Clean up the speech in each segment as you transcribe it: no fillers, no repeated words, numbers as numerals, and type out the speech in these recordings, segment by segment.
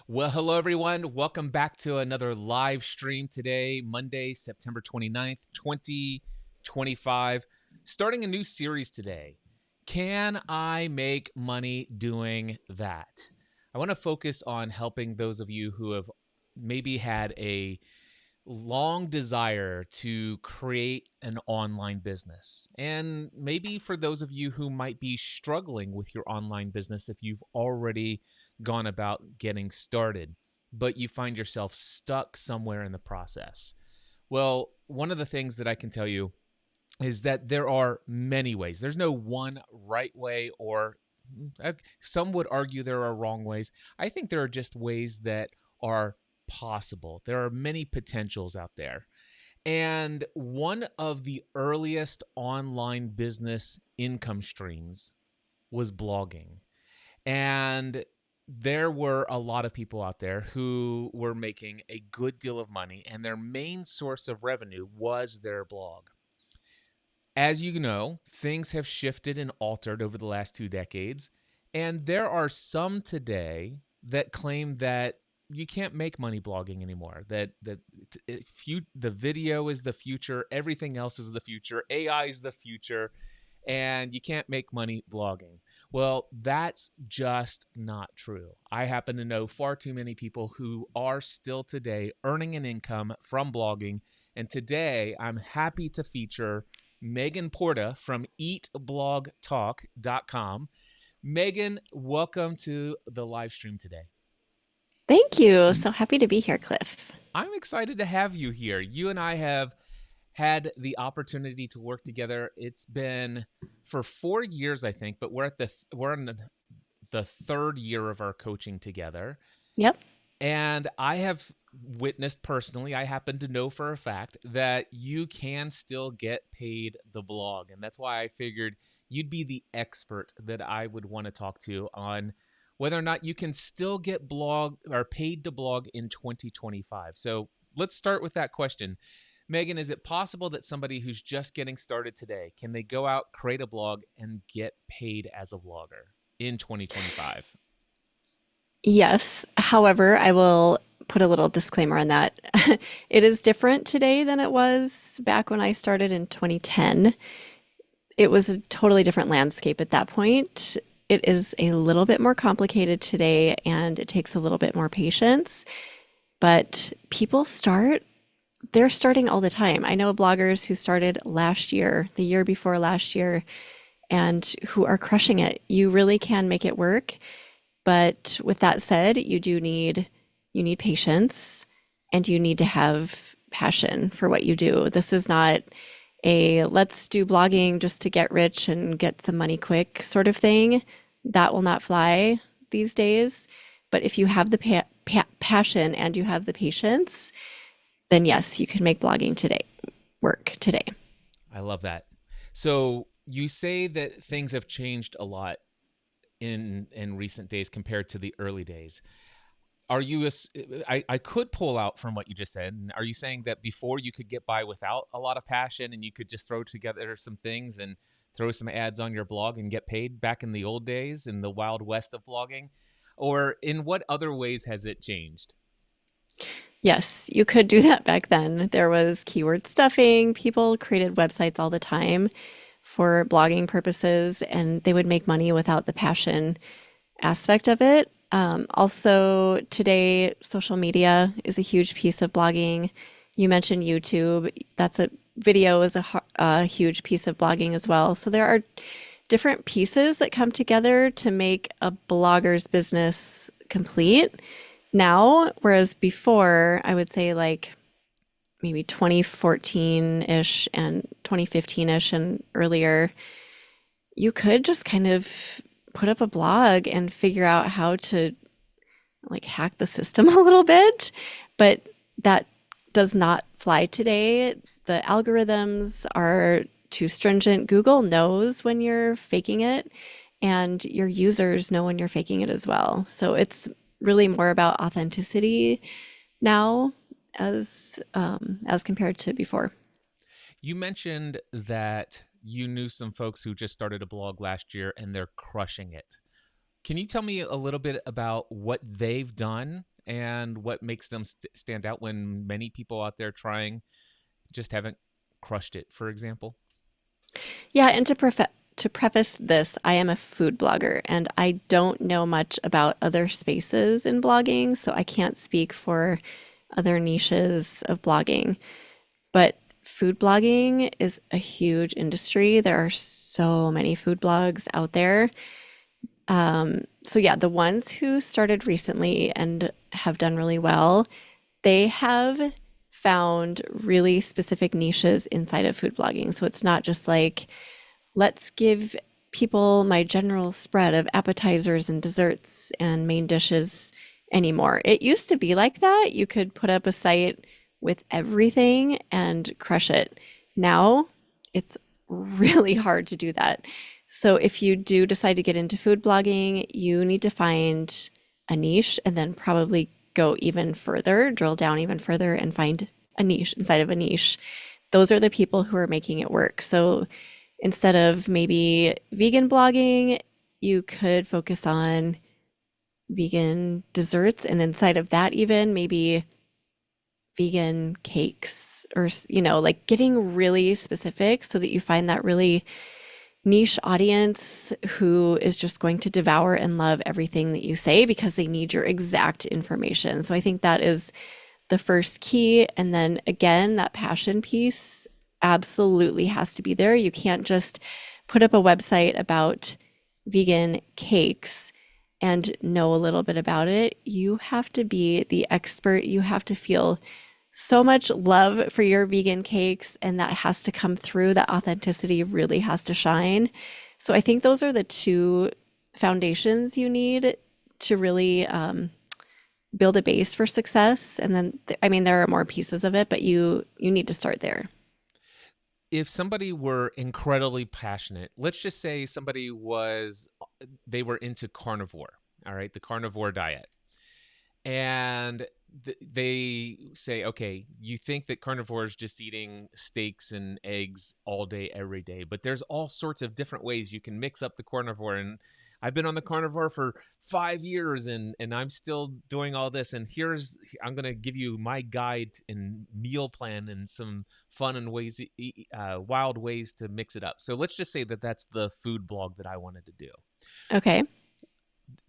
Well, hello everyone. Welcome back to another live stream today, Monday, September 29th, 2025. Starting a new series today. Can I make money doing that? I want to focus on helping those of you who have maybe had a long desire to create an online business. And maybe for those of you who might be struggling with your online business, if you've already gone about getting started, but you find yourself stuck somewhere in the process. Well, one of the things that I can tell you is that there are many ways. There's no one right way, or some would argue there are wrong ways. I think there are just ways that are possible. There are many potentials out there. And one of the earliest online business income streams was blogging. And there were a lot of people out there who were making a good deal of money, and their main source of revenue was their blog. As you know, things have shifted and altered over the last 2 decades, and there are some today that claim that you can't make money blogging anymore. The video is the future, everything else is the future, AI is the future, and you can't make money blogging. Well, that's just not true. I happen to know far too many people who are still today earning an income from blogging, and today I'm happy to feature Megan Porta from eatblogtalk.com. Megan, welcome to the live stream today. Thank you. So happy to be here, Cliff. I'm excited to have you here. You and I have had the opportunity to work together. It's been for 4 years, I think, but we're in the third year of our coaching together. Yep. And I have witnessed personally, I happen to know for a fact that you can still get paid the blog. And that's why I figured you'd be the expert that I would want to talk to on whether or not you can still get blog or paid to blog in 2025. So let's start with that question. Megan, is it possible that somebody who's just getting started today, can they go out, create a blog, and get paid as a blogger in 2025? Yes. However, I will put a little disclaimer on that. It is different today than it was back when I started in 2010. It was a totally different landscape at that point. It is a little bit more complicated today and it takes a little bit more patience, but they're starting all the time. I know bloggers who started last year, the year before last year, and who are crushing it. You really can make it work. But with that said, you need patience and you need to have passion for what you do. This is not a let's do blogging just to get rich and get some money quick sort of thing. That will not fly these days. But if you have the passion and you have the patience, then yes, you can make blogging today work today. I love that. So you say that things have changed a lot in recent days compared to the early days. Are you? I could pull out from what you just said. Are you saying that before you could get by without a lot of passion and you could just throw together some things and throw some ads on your blog and get paid back in the old days in the wild west of blogging? Or in what other ways has it changed? Yes, you could do that back then. There was keyword stuffing. People created websites all the time for blogging purposes, and they would make money without the passion aspect of it. Also, today, social media is a huge piece of blogging. You mentioned YouTube. Video is a huge piece of blogging as well. So there are different pieces that come together to make a blogger's business complete now, whereas before, I would say like maybe 2014-ish and 2015-ish and earlier, you could just kind of put up a blog and figure out how to like hack the system a little bit, but that does not fly today. The algorithms are too stringent. Google knows when you're faking it, and your users know when you're faking it as well. So it's really more about authenticity now as compared to before. You mentioned that you knew some folks who just started a blog last year and they're crushing it. Can you tell me a little bit about what they've done and what makes them stand out when many people out there trying just haven't crushed it, for example? Yeah, and to preface this, I am a food blogger and I don't know much about other spaces in blogging, so I can't speak for other niches of blogging. But food blogging is a huge industry. There are so many food blogs out there. So yeah, the ones who started recently and have done really well, they have found really specific niches inside of food blogging. So it's not just like, let's give people my general spread of appetizers and desserts and main dishes anymore. It used to be like that. You could put up a site with everything and crush it. Now it's really hard to do that. So if you do decide to get into food blogging, you need to find a niche and then probably go even further, drill down even further and find a niche inside of a niche. Those are the people who are making it work. So instead of maybe vegan blogging, you could focus on vegan desserts. And inside of that, even maybe vegan cakes or, like getting really specific so that you find that really niche audience who is just going to devour and love everything that you say because they need your exact information. So I think that is the first key. And then again, that passion piece absolutely has to be there. You can't just put up a website about vegan cakes and know a little bit about it. You have to be the expert. You have to feel so much love for your vegan cakes, and that has to come through. That authenticity really has to shine. So I think those are the two foundations you need to really build a base for success. And then, I mean, there are more pieces of it, but you need to start there. If somebody were incredibly passionate, let's just say they were into carnivore, all right, the carnivore diet, and they say, okay, you think that carnivore is just eating steaks and eggs all day, every day, but there's all sorts of different ways you can mix up the carnivore. And I've been on the carnivore for 5 years, and I'm still doing all this. And I'm going to give you my guide and meal plan and some fun and wild ways to mix it up. So let's just say that that's the food blog that I wanted to do. Okay.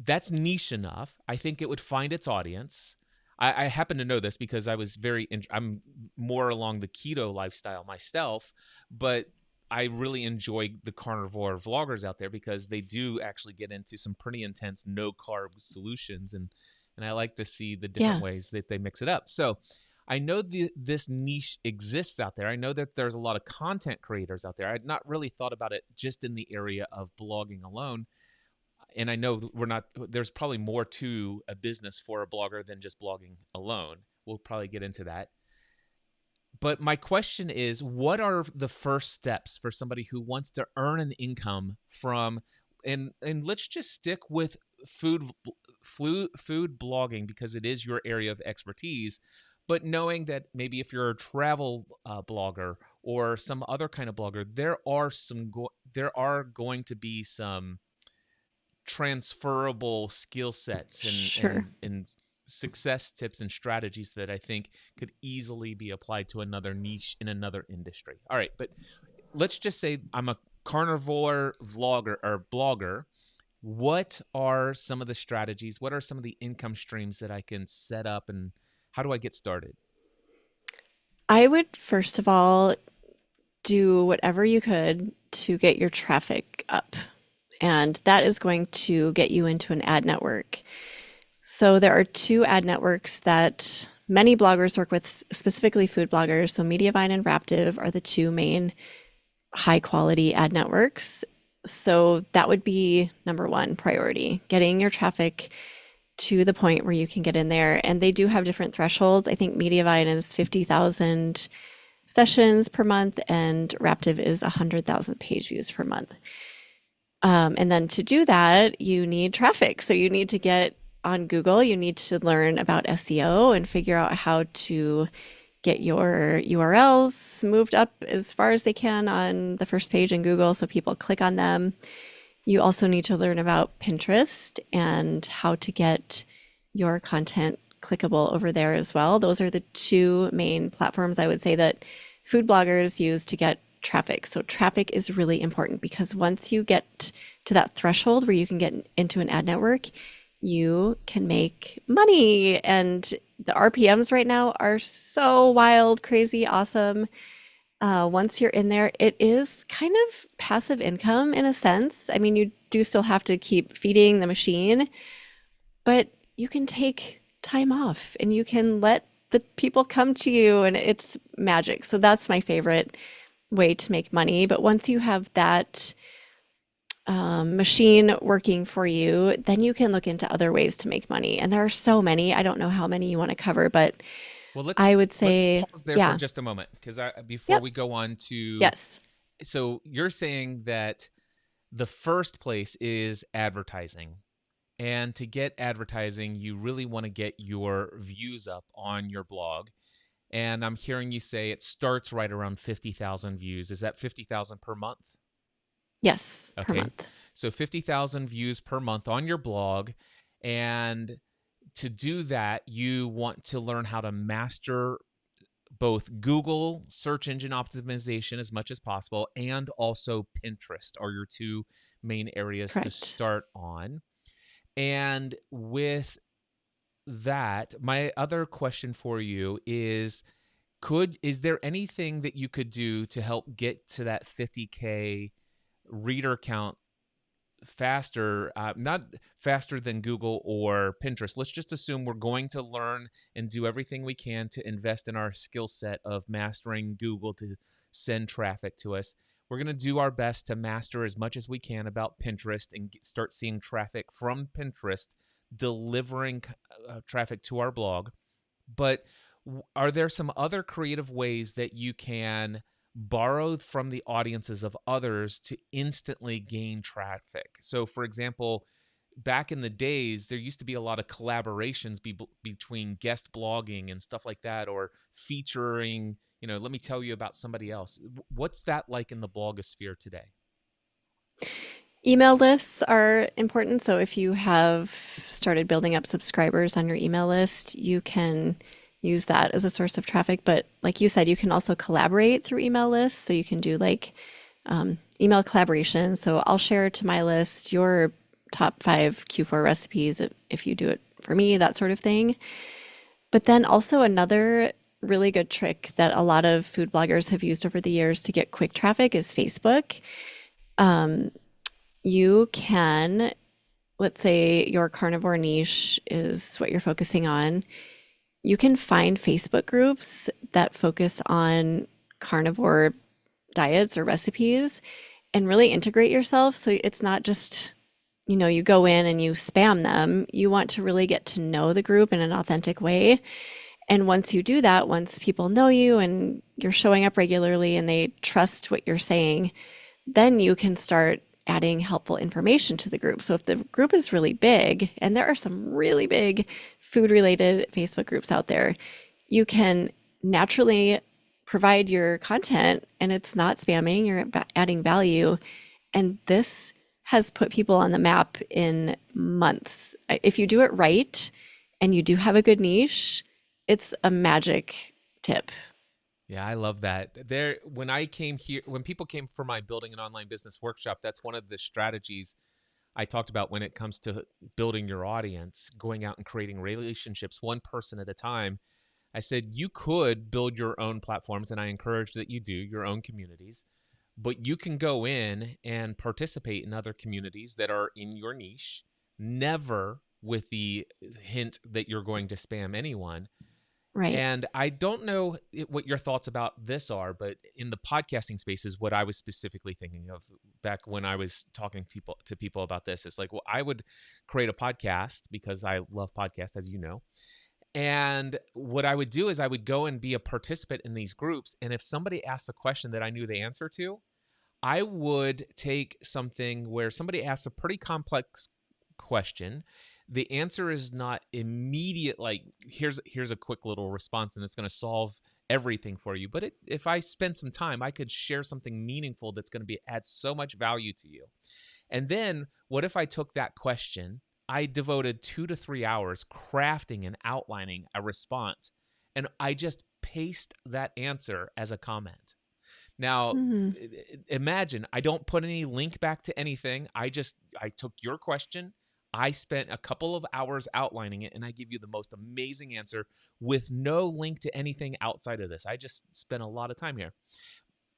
That's niche enough. I think it would find its audience. I happen to know this because I'm more along the keto lifestyle myself, but I really enjoy the carnivore vloggers out there because they do actually get into some pretty intense no carb solutions, and I like to see the different Yeah. ways that they mix it up. So I know this niche exists out there. I know that there's a lot of content creators out there. I had not really thought about it just in the area of blogging alone. And I know there's probably more to a business for a blogger than just blogging alone. We'll probably get into that. But my question is, what are the first steps for somebody who wants to earn an income from, and let's just stick with food blogging because it is your area of expertise, but knowing that maybe if you're a travel blogger or some other kind of blogger, there are going to be some transferable skill sets Sure. and success tips and strategies that I think could easily be applied to another niche in another industry. All right, but let's just say I'm a carnivore vlogger or blogger. What are some of the strategies? What are some of the income streams that I can set up, and how do I get started? I would first of all do whatever you could to get your traffic up. And that is going to get you into an ad network. So there are two ad networks that many bloggers work with, specifically food bloggers. So Mediavine and Raptive are the two main high quality ad networks. So that would be number one priority, getting your traffic to the point where you can get in there. And they do have different thresholds. I think Mediavine is 50,000 sessions per month and Raptive is 100,000 page views per month. And then to do that, you need traffic. So you need to get on Google, you need to learn about SEO and figure out how to get your URLs moved up as far as they can on the first page in Google so people click on them. You also need to learn about Pinterest and how to get your content clickable over there as well. Those are the two main platforms I would say that food bloggers use to get traffic. So traffic is really important because once you get to that threshold where you can get into an ad network, you can make money. And the RPMs right now are so wild, crazy, awesome. Once you're in there, it is kind of passive income in a sense. I mean, you do still have to keep feeding the machine, but you can take time off and you can let the people come to you, and it's magic. So that's my favorite way to make money. But once you have that machine working for you, then you can look into other ways to make money. And there are so many. I don't know how many you want to cover, but Well, I would let's say, pause there for yeah, just a moment because before yep, we go on to, yes, so you're saying that the first place is advertising. And to get advertising, you really want to get your views up on your blog. And I'm hearing you say it starts right around 50,000 views. Is that 50,000 per month? yes, per Okay. month. So 50,000 views per month on your blog. And to do that, you want to learn how to master both Google search engine optimization as much as possible and also Pinterest are your two main areas to Correct. start on. And with that, my other question for you is there anything that you could do to help get to that 50K reader count faster, not faster than Google or Pinterest? Let's just assume we're going to learn and do everything we can to invest in our skill set of mastering Google to send traffic to us. We're going to do our best to master as much as we can about Pinterest and start seeing traffic from Pinterest delivering traffic to our blog. But are there some other creative ways that you can borrow from the audiences of others to instantly gain traffic? So, for example, back in the days, there used to be a lot of collaborations between guest blogging and stuff like that, or featuring, let me tell you about somebody else. What's that like in the blogosphere today? Email lists are important. So if you have started building up subscribers on your email list, you can use that as a source of traffic. But like you said, you can also collaborate through email lists. So you can do like email collaboration. So I'll share to my list your top 5 Q4 recipes if you do it for me, that sort of thing. But then also another really good trick that a lot of food bloggers have used over the years to get quick traffic is Facebook. You can, let's say your carnivore niche is what you're focusing on. You can find Facebook groups that focus on carnivore diets or recipes and really integrate yourself. So it's not just, you go in and you spam them. You want to really get to know the group in an authentic way. And once you do that, once people know you and you're showing up regularly and they trust what you're saying, then you can start adding helpful information to the group. So if the group is really big, and there are some really big food related Facebook groups out there, you can naturally provide your content and it's not spamming, you're adding value. And this has put people on the map in months. If you do it right and you do have a good niche, it's a magic tip. Yeah, I love that. When people came for my building an online business workshop, that's one of the strategies I talked about when it comes to building your audience, going out and creating relationships one person at a time. I said you could build your own platforms, and I encourage that you do your own communities, but you can go in and participate in other communities that are in your niche, never with the hint that you're going to spam anyone. Right. And I don't know what your thoughts about this are, but in the podcasting space is what I was specifically thinking of back when I was talking to people about this. It's like, well, I would create a podcast because I love podcasts, as you know. And what I would do is I would go and be a participant in these groups. And if somebody asked a question that I knew the answer to, I would take something where somebody asks a pretty complex question. The answer is not immediate, like here's a quick little response and it's going to solve everything for you. But if I spend some time, I could share something meaningful that's going to add so much value to you. And then what if I took that question I devoted 2 to 3 hours crafting and outlining a response, and I just paste that answer as a comment. Now, Mm. imagine I don't put any link back to anything. I took your question. I spent a couple of hours outlining it, and I give you the most amazing answer with no link to anything outside of this. I just spent a lot of time here.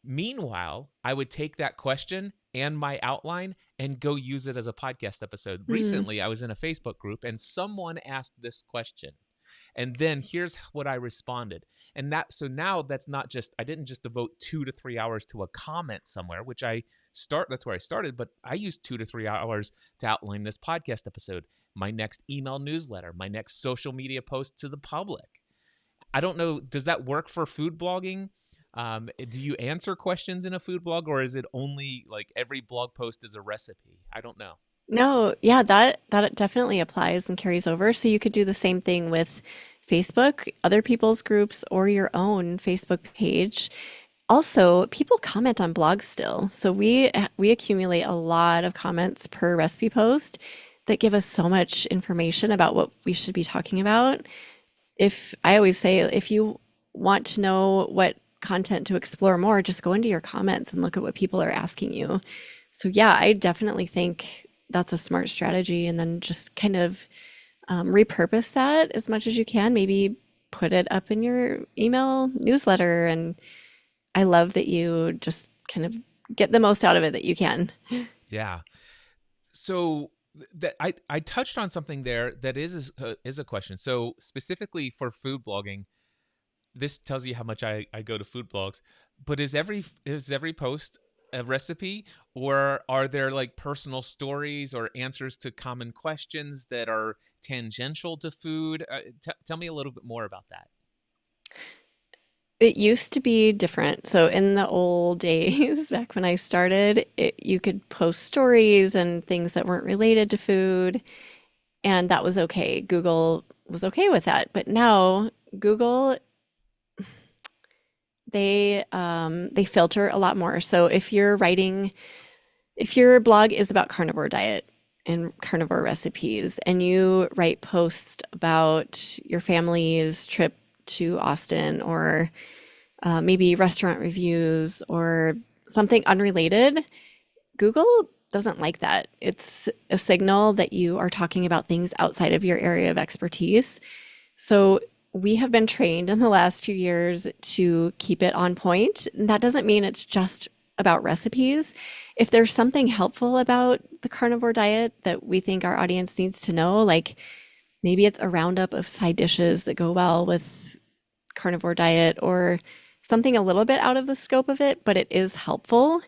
Meanwhile, I would take that question and my outline and go use it as a podcast episode. Mm. Recently, I was in a Facebook group and someone asked this question. And then here's what I responded. And so now that's not just, I didn't just devote 2 to 3 hours to a comment somewhere, which that's where I started, but I used 2 to 3 hours to outline this podcast episode, my next email newsletter, my next social media post to the public. I don't know, does that work for food blogging? Do you answer questions in a food blog, or is it only like every blog post is a recipe? I don't know. No, yeah, that definitely applies and carries over. So you could do the same thing with Facebook, other people's groups, or your own Facebook page. Also, people comment on blogs still. So we accumulate a lot of comments per recipe post that give us so much information about what we should be talking about. If I always say, if you want to know what content to explore more, just go into your comments and look at what people are asking you. So yeah, I definitely think that's a smart strategy. And then just kind of repurpose that as much as you can. Maybe put it up in your email newsletter. And I love that you just kind of get the most out of it that you can. Yeah. So that I touched on something there that is a question. So specifically for food blogging, this tells you how much I go to food blogs. But is every post a recipe, or are there like personal stories or answers to common questions that are tangential to food? Tell me a little bit more about that. It used to be different. So in the old days, back when I started, you could post stories and things that weren't related to food, and that was okay. Google was okay with that. But now Google, they filter a lot more. So if your blog is about carnivore diet and carnivore recipes, and you write posts about your family's trip to Austin, or maybe restaurant reviews or something unrelated, Google doesn't like that. It's a signal that you are talking about things outside of your area of expertise. So we have been trained in the last few years to keep it on point. And that doesn't mean it's just about recipes. If there's something helpful about the carnivore diet that we think our audience needs to know, like maybe it's a roundup of side dishes that go well with carnivore diet, or something a little bit out of the scope of it, but it is helpful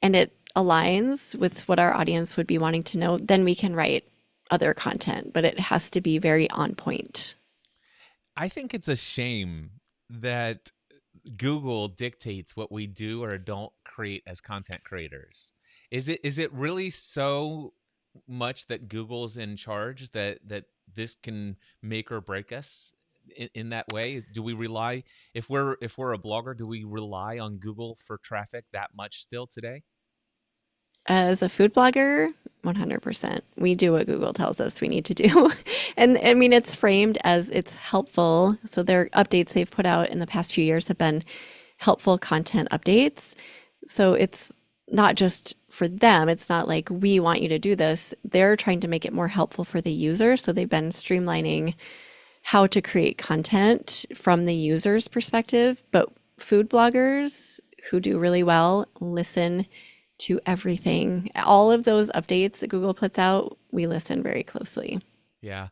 and it aligns with what our audience would be wanting to know, then we can write other content, but it has to be very on point. I think it's a shame that Google dictates what we do or don't create as content creators. Is it really so much that Google's in charge that this can make or break us in that way? Do we rely, if we're a blogger, do we rely on Google for traffic that much still today? As a food blogger, 100%. We do what Google tells us we need to do. And I mean, it's framed as it's helpful. So their updates they've put out in the past few years have been helpful content updates. So it's not just for them. It's not like we want you to do this. They're trying to make it more helpful for the user. So they've been streamlining how to create content from the user's perspective. But food bloggers who do really well listen to everything. All of those updates that Google puts out, we listen very closely. Yeah,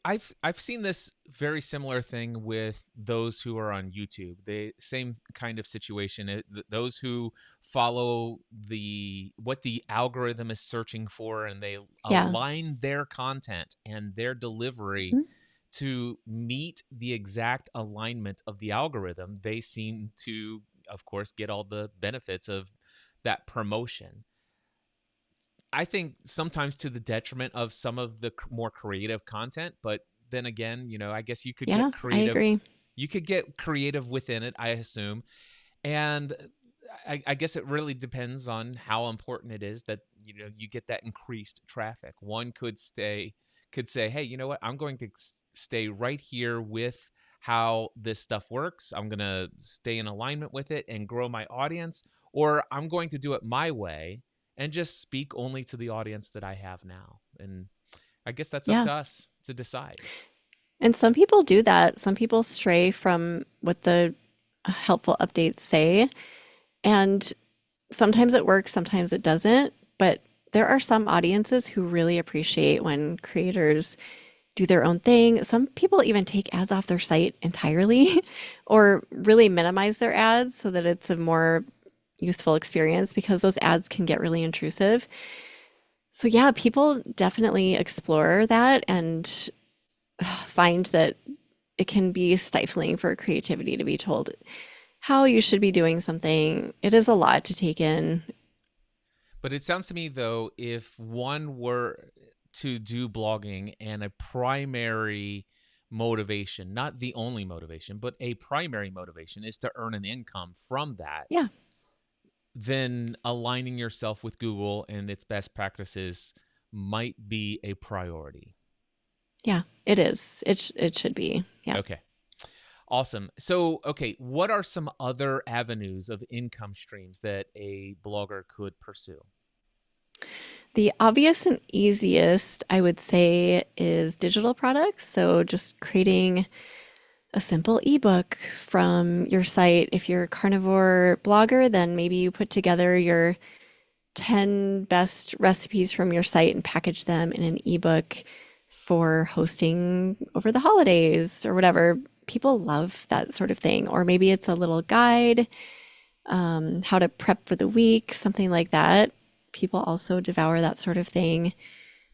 I've seen this very similar thing with those who are on YouTube. The same kind of situation. Those who follow what the algorithm is searching for, and they Yeah. align their content and their delivery Mhm. to meet the exact alignment of the algorithm. They seem to, of course, get all the benefits of that promotion. I think sometimes to the detriment of some of the more creative content, but then again, I guess you could Yeah, get I creative. agree. You could get creative within it, I assume. And I guess it really depends on how important it is that you get that increased traffic. One could say, hey, you know what? I'm going to stay right here with how this stuff works. I'm going to stay in alignment with it and grow my audience, or I'm going to do it my way and just speak only to the audience that I have now. And I guess that's up Yeah. to us to decide. And some people do that. Some people stray from what the helpful updates say. And sometimes it works, sometimes it doesn't. But there are some audiences who really appreciate when creators do their own thing. Some people even take ads off their site entirely or really minimize their ads so that it's a more useful experience because those ads can get really intrusive. So, yeah, people definitely explore that and find that it can be stifling for creativity to be told how you should be doing something. It is a lot to take in. But it sounds to me, though, if one were to do blogging and a primary motivation, not the only motivation, but a primary motivation is to earn an income from that, Yeah, then aligning yourself with Google and its best practices might be a priority. yeah, it is. It should be. Yeah. Okay. Awesome. So, okay, what are some other avenues of income streams that a blogger could pursue? The obvious and easiest, I would say, is digital products. So just creating a simple ebook from your site. If you're a carnivore blogger, then maybe you put together your 10 best recipes from your site and package them in an ebook for hosting over the holidays or whatever. People love that sort of thing. Or maybe it's a little guide, how to prep for the week, something like that. People also devour that sort of thing.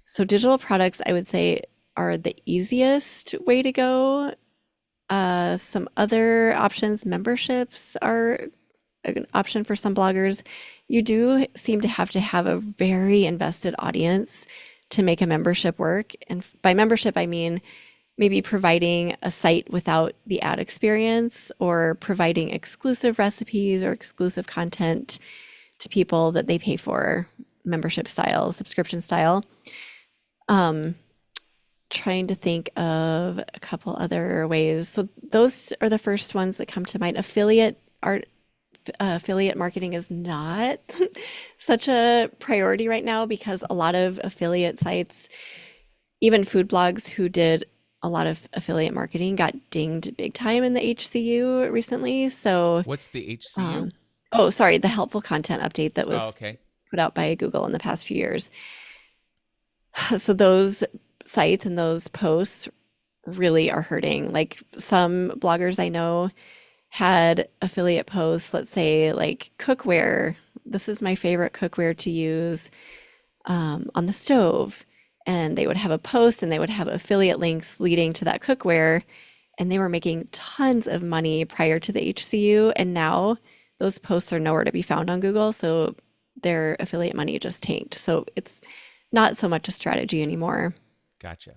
So, digital products, I would say, are the easiest way to go. Some other options, memberships are an option for some bloggers. You do seem to have a very invested audience to make a membership work. And by membership, I mean maybe providing a site without the ad experience or providing exclusive recipes or exclusive content to people that they pay for, membership style, subscription style. Trying to think of a couple other ways. So those are the first ones that come to mind. Affiliate marketing is not such a priority right now because a lot of affiliate sites, even food blogs who did a lot of affiliate marketing, got dinged big time in the HCU recently. So, What's the HCU? oh, sorry, the helpful content update that Oh, was okay. put out by Google in the past few years. So those sites and those posts really are hurting. Like some bloggers I know had affiliate posts, let's say like cookware. This is my favorite cookware to use on the stove. And they would have a post and they would have affiliate links leading to that cookware. And they were making tons of money prior to the HCU. And now those posts are nowhere to be found on Google. So their affiliate money just tanked. So it's not so much a strategy anymore. Gotcha.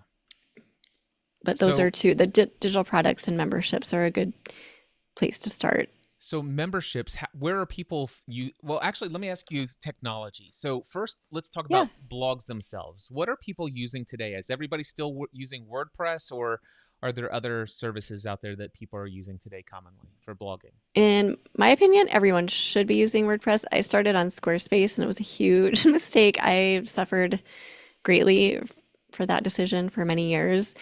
But those are So, two, digital products and memberships are a good place to start. so memberships, where are people you well, actually, let me ask you technology. So, first, let's talk Yeah. about blogs themselves. What are people using today? Is everybody still using WordPress, or are there other services out there that people are using today commonly for blogging? In my opinion, everyone should be using WordPress. I started on Squarespace and it was a huge mistake. I suffered greatly for that decision for many years.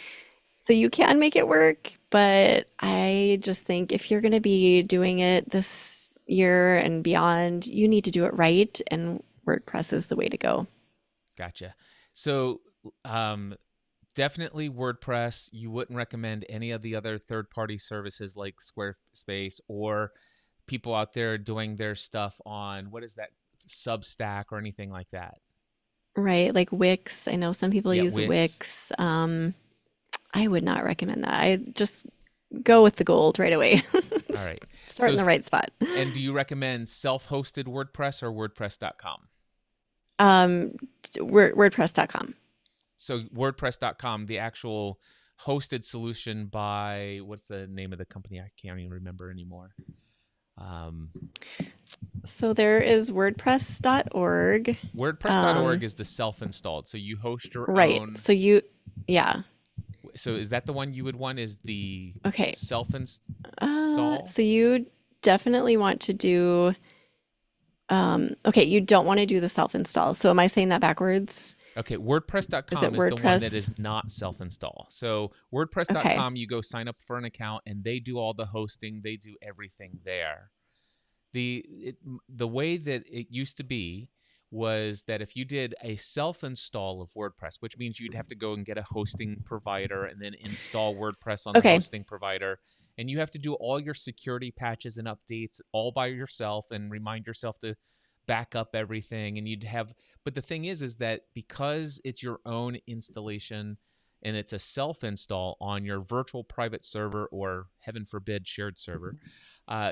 So you can make it work, but I just think if you're going to be doing it this year and beyond, you need to do it right, and WordPress is the way to go. Gotcha. So, um, definitely WordPress. You wouldn't recommend any of the other third-party services like Squarespace, or people out there doing their stuff on, what is that, Substack or anything like that. Right, like Wix. I know some people Yeah, use Wix. Wix. I would not recommend that. I just go with the gold right away. All right. Start So, in the right spot. and do you recommend self-hosted WordPress or WordPress.com? Um, WordPress.com. So WordPress.com, the actual hosted solution by, what's the name of the company? I can't even remember anymore. Um, So there is WordPress.org. WordPress.org is the self-installed. So you host your Right. own. Yeah. So is that the one you would want, is the Okay. self-install? So you definitely want to do, okay, you don't want to do the self-install. So am I saying that backwards? Okay, Is it WordPress.com is the one that WordPress? is not self-install. So Okay. WordPress.com, you go sign up for an account and they do all the hosting, they do everything there. The way that it used to be was that if you did a self-install of WordPress, which means you'd have to go and get a hosting provider and then install WordPress on the Okay. hosting provider, and you have to do all your security patches and updates all by yourself and remind yourself to back up everything, and you'd have, but the thing is that because it's your own installation and it's a self-install on your virtual private server, or heaven forbid shared server,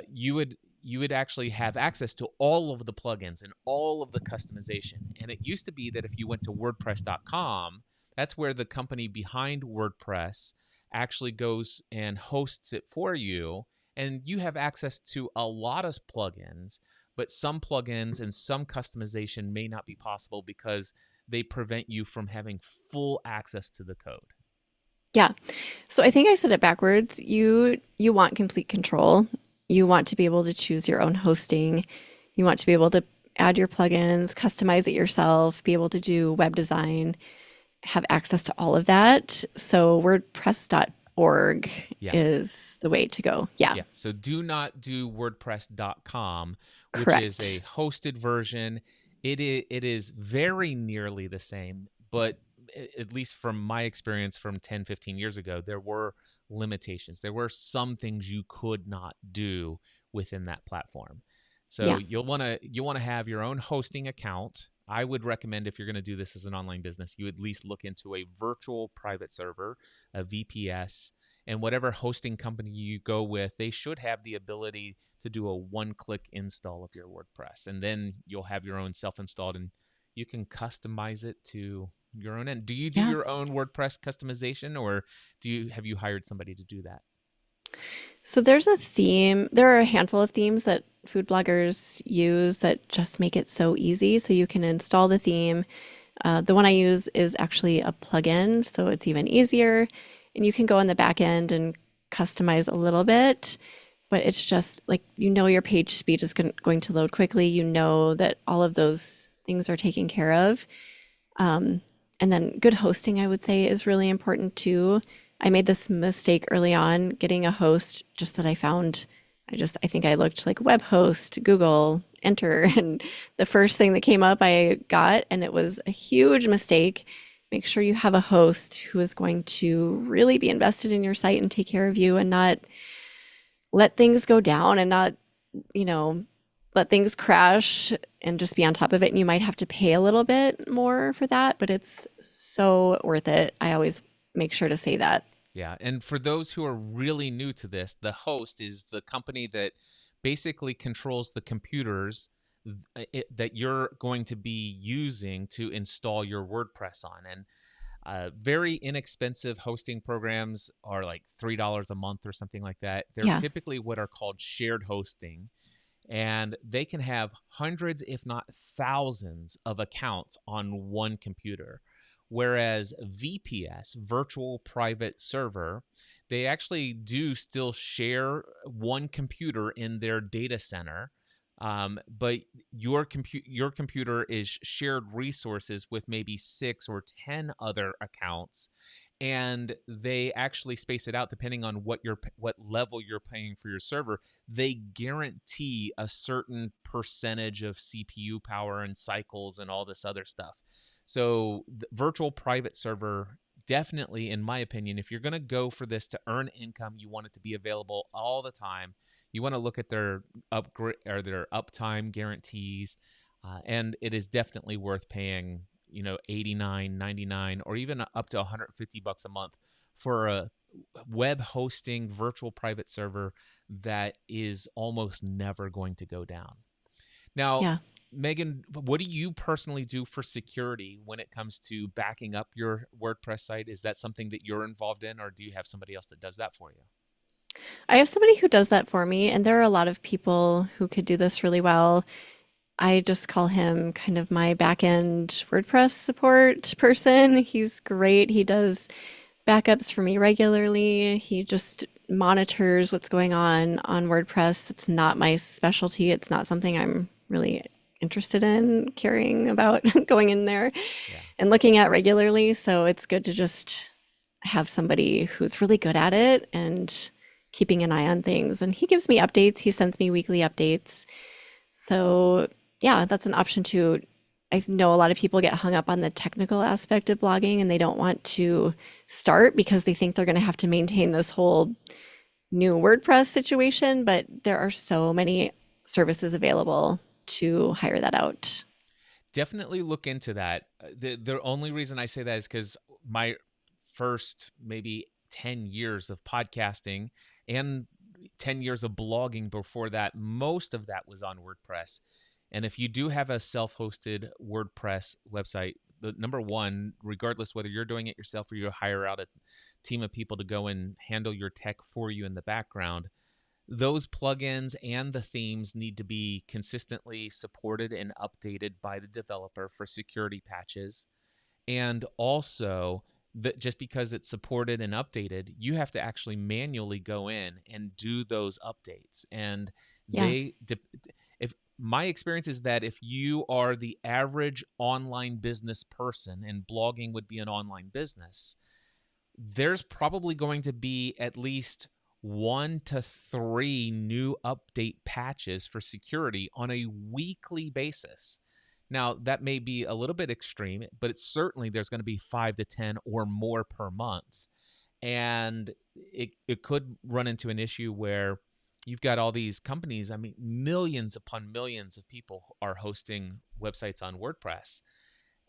you would actually have access to all of the plugins and all of the customization. And it used to be that if you went to WordPress.com, that's where the company behind WordPress actually goes and hosts it for you. And you have access to a lot of plugins, but some plugins and some customization may not be possible because they prevent you from having full access to the code. Yeah. So I think I said it backwards. You want complete control. You want to be able to choose your own hosting. You want to be able to add your plugins, customize it yourself, be able to do web design, have access to all of that. So WordPress.org Yeah. is the way to go. Yeah, Yeah. So do not do WordPress.com, which is a correct. hosted version. It is very nearly the same, but at least from my experience from 10, 15 years ago, there were limitations. There were some things you could not do within that platform. So Yeah, you'll want to have your own hosting account. I would recommend, if you're going to do this as an online business, you at least look into a virtual private server, a VPS, and whatever hosting company you go with, they should have the ability to do a one-click install of your WordPress, and then you'll have your own self-installed, and you can customize it to your own end. Do you do yeah. your own WordPress customization, or have you hired somebody to do that? So there's a theme. There are a handful of themes that food bloggers use that just make it so easy. So you can install the theme. The one I use is actually a plugin, so it's even easier. And you can go in the back end and customize a little bit, but it's just like your page speed is going to load quickly. You know that all of those things are taken care of. And then good hosting, I would say, is really important too. I made this mistake early on getting a host just that I found. I think I looked like web host, Google, enter, and the first thing that came up I got, and it was a huge mistake. Make sure you have a host who is going to really be invested in your site and take care of you and not let things go down and not, you know, let things crash and just be on top of it. And you might have to pay a little bit more for that, but it's so worth it. I always make sure to say that. Yeah, and for those who are really new to this, the host is the company that basically controls the computers that you're going to be using to install your WordPress on. And very inexpensive hosting programs are like $3 a month or something like that. They're Yeah. typically what are called shared hosting, and they can have hundreds, if not thousands, of accounts on one computer. Whereas VPS, virtual private server, they actually do still share one computer in their data center. But your computer is shared resources with maybe 6 or 10 other accounts, and they actually space it out depending on what level you're paying for your server. They guarantee a certain percentage of CPU power and cycles and all this other stuff. So the virtual private server, definitely, in my opinion, if you're going to go for this to earn income, you want it to be available all the time. You want to look at their upgrade or their uptime guarantees, and it is definitely worth paying 89, 99, or even up to 150 bucks a month for a web hosting virtual private server that is almost never going to go down. Now, Yeah. Megan, what do you personally do for security when it comes to backing up your WordPress site? Is that something that you're involved in, or do you have somebody else that does that for you? I have somebody who does that for me, and there are a lot of people who could do this really well. I just call him kind of my back end WordPress support person. He's great. He does backups for me regularly. He just monitors what's going on WordPress. It's not my specialty. It's not something I'm really interested in caring about going in there Yeah. and looking at regularly. So it's good to just have somebody who's really good at it and keeping an eye on things. And he gives me updates. He sends me weekly updates. So yeah, that's an option too. I know a lot of people get hung up on the technical aspect of blogging and they don't want to start because they think they're going to have to maintain this whole new WordPress situation, but there are so many services available to hire that out. Definitely look into that. The only reason I say that is because my first maybe 10 years of podcasting and 10 years of blogging before that, most of that was on WordPress. And if you do have a self hosted WordPress website, the number one, regardless whether you're doing it yourself or you hire out a team of people to go and handle your tech for you in the background, those plugins and the themes need to be consistently supported and updated by the developer for security patches. And also, that just because it's supported and updated, you have to actually manually go in and do those updates. And Yeah. they, if my experience is that if you are the average online business person, and blogging would be an online business, there's probably going to be at least 1 to 3 new update patches for security on a weekly basis. Now, that may be a little bit extreme, but it's certainly there's going to be 5 to 10 or more per month. And it could run into an issue where you've got all these companies. I mean, millions upon millions of people are hosting websites on WordPress,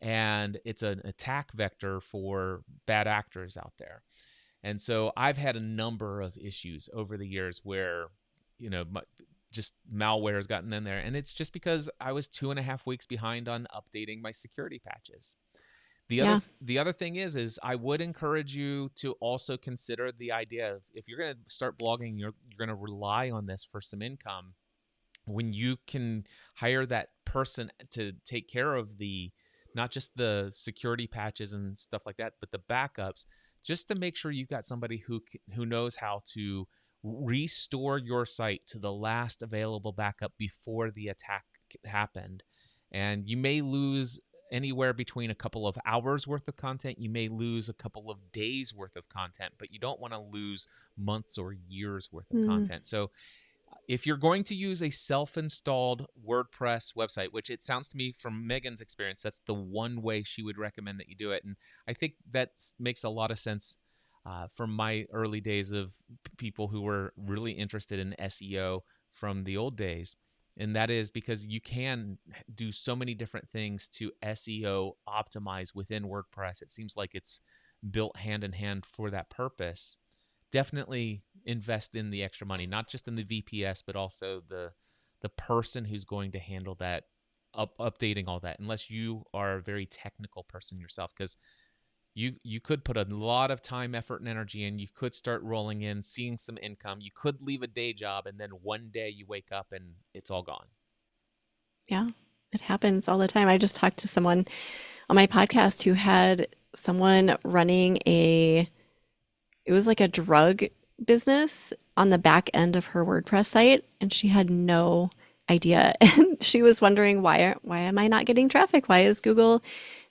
and it's an attack vector for bad actors out there. And so I've had a number of issues over the years where, you know, just malware has gotten in there. And it's just because I was 2.5 weeks behind on updating my security patches. Yeah. The other thing is I would encourage you to also consider the idea of, if you're going to start blogging, you're going to rely on this for some income. When you can hire that person to take care of the, not just the security patches and stuff like that, but the backups, just to make sure you've got somebody who knows how to restore your site to the last available backup before the attack happened. And you may lose anywhere between a couple of hours worth of content, you may lose a couple of days worth of content, but you don't want to lose months or years worth of Mm, content. So if you're going to use a self-installed WordPress website, which it sounds to me from Megan's experience, that's the one way she would recommend that you do it. And I think that makes a lot of sense from my early days of people who were really interested in SEO from the old days. And that is because you can do so many different things to SEO optimize within WordPress. It seems like it's built hand in hand for that purpose. Definitely invest in the extra money, not just in the VPS, but also the person who's going to handle that, updating all that. Unless you are a very technical person yourself, because you could put a lot of time, effort, and energy in. You could start rolling in, seeing some income. You could leave a day job, and then one day you wake up and it's all gone. yeah. It happens all the time. I just talked to someone on my podcast who had someone running it was like a drug business on the back end of her WordPress site, and she had no idea. And she was wondering why am I not getting traffic? Why is Google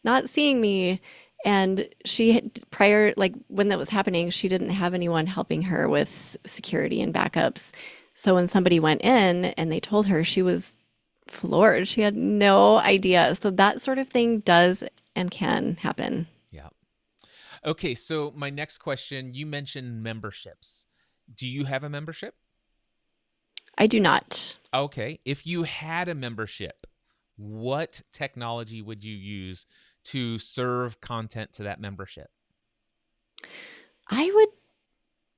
not seeing me? And she had, prior, like when that was happening, she didn't have anyone helping her with security and backups. So when somebody went in and they told her, she was floored. She had no idea. So that sort of thing does and can happen. Yeah. Okay, so my next question, you mentioned memberships. Do you have a membership? I do not. Okay. If you had a membership, what technology would you use to serve content to that membership? I would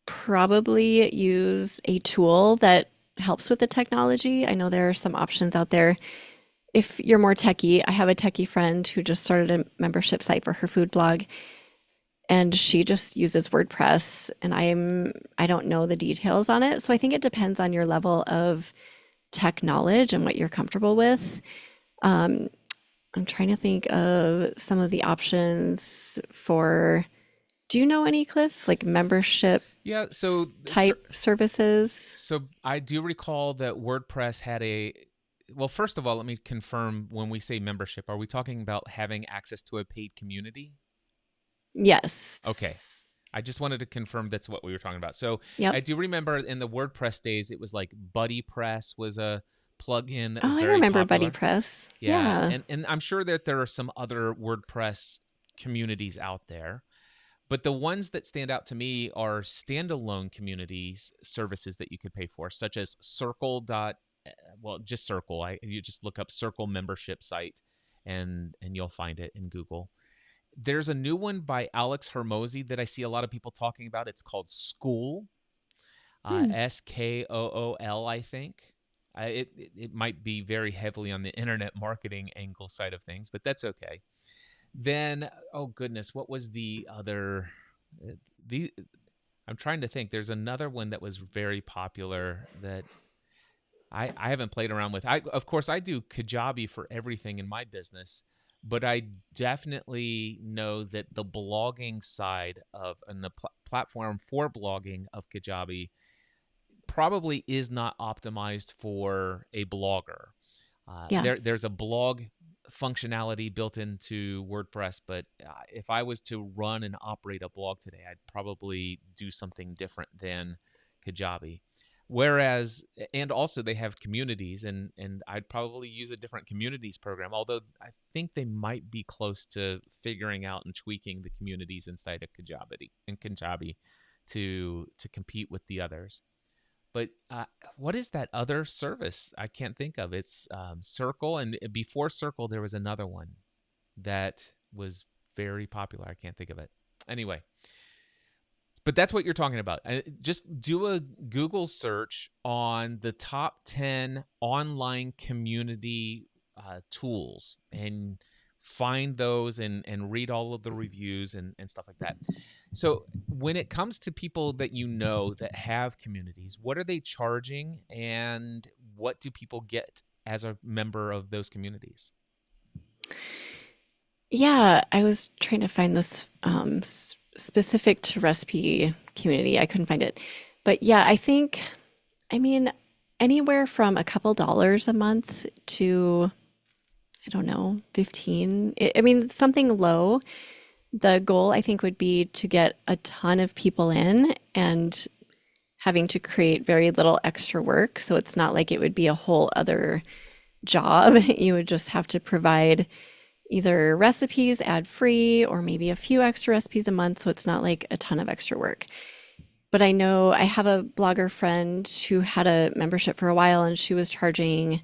probably use a tool that helps with the technology. I know there are some options out there. If you're more techie, I have a techie friend who just started a membership site for her food blog, and she just uses WordPress, and I don't know the details on it. So I think it depends on your level of tech knowledge and what you're comfortable with. I'm trying to think of some of the options for, do you know any, Cliff? Like membership Yeah, so type services? so I do recall that WordPress had a well, first of all, let me confirm when we say membership, are we talking about having access to a paid community? Okay. Yes. I just wanted to confirm that's what we were talking about. So Yep. I do remember in the WordPress days, it was like BuddyPress was a plugin that was Oh, I very remember Buddy popular. Press. Yeah, Yeah. and I'm sure that there are some other WordPress communities out there, but the ones that stand out to me are standalone communities services that you could pay for, such as Circle dot well, just Circle. You just look up Circle membership site and you'll find it in Google. There's a new one by Alex Hermosi that I see a lot of people talking about. It's called School, Hmm. Skool, I think. It might be very heavily on the internet marketing angle side of things, but that's okay. Then, oh goodness, what was the other? uh, The I'm trying to think. There's another one that was very popular that I haven't played around with. I of course I do Kajabi for everything in my business, but I definitely know that the blogging side of and the platform for blogging of Kajabi probably is not optimized for a blogger. Yeah. There's a blog functionality built into WordPress, but if I was to run and operate a blog today, I'd probably do something different than Kajabi. Whereas, and also they have communities, and I'd probably use a different communities program. Although I think they might be close to figuring out and tweaking the communities inside of Kajabi to compete with the others. But what is that other service? I can't think of. It's Circle, and before Circle, there was another one that was very popular. I can't think of it. Anyway, but that's what you're talking about. Just do a Google search on the top 10 online community tools and find those and read all of the reviews and stuff like that. So, when it comes to people that you know that have communities, what are they charging and what do people get as a member of those communities? Yeah, I was trying to find this specific to recipe community. I couldn't find it. But yeah, I think, I mean, anywhere from a couple dollars a month to, I don't know, 15. I mean, something low. The goal, I think, would be to get a ton of people in and having to create very little extra work. So it's not like it would be a whole other job. You would just have to provide either recipes ad free or maybe a few extra recipes a month. So it's not like a ton of extra work. But I know I have a blogger friend who had a membership for a while and she was charging